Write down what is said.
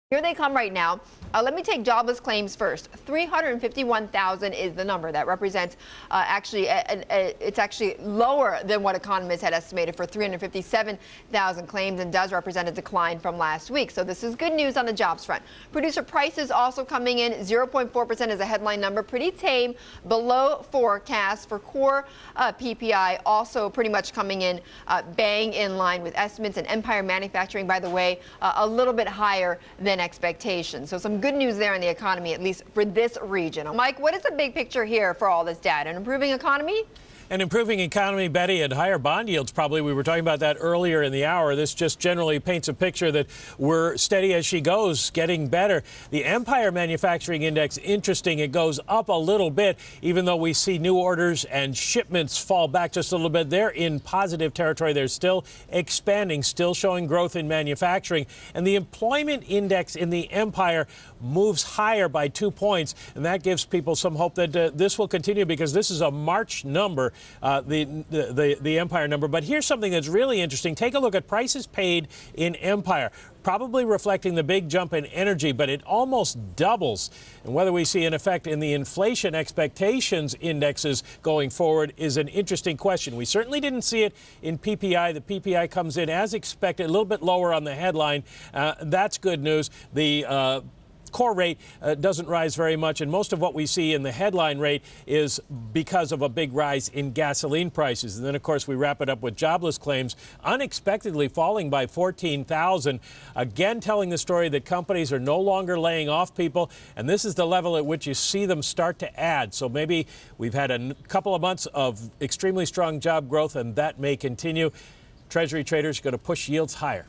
Here they come right now. Let me take jobless claims first. 351,000 is the number. That represents it's actually lower than what economists had estimated for 357,000 claims, and does represent a decline from last week. So this is good news on the jobs front. Producer prices also coming in 0.4% as a headline number, pretty tame, below forecast for core PPI, also pretty much coming in bang in line with estimates. And Empire Manufacturing, by the way, a little bit higher than expectations. So some good news there in the economy, at least for this region. Mike, what is the big picture here for all this data? An improving economy? An improving economy, Betty, and higher bond yields probably. We were talking about that earlier in the hour. This just generally paints a picture that we're steady as she goes, getting better. The Empire Manufacturing Index, interesting. It goes up a little bit, even though we see new orders and shipments fall back just a little bit. They're in positive territory. They're still expanding, still showing growth in manufacturing. And the employment index in the Empire moves higher by 2 points. And that gives people some hope that this will continue, because this is a March number. The Empire number. But here's something that's really interesting. Take a look at prices paid in Empire, probably reflecting the big jump in energy, but it almost doubles. And whether we see an effect in the inflation expectations indexes going forward is an interesting question. We certainly didn't see it in PPI. The PPI comes in as expected, a little bit lower on the headline. That's good news. The core rate doesn't rise very much, and most of what we see in the headline rate is because of a big rise in gasoline prices. And then, of course, we wrap it up with jobless claims unexpectedly falling by 14,000, again telling the story that companies are no longer laying off people, and this is the level at which you see them start to add. So maybe we've had a couple of months of extremely strong job growth, and that may continue. Treasury traders are going to push yields higher.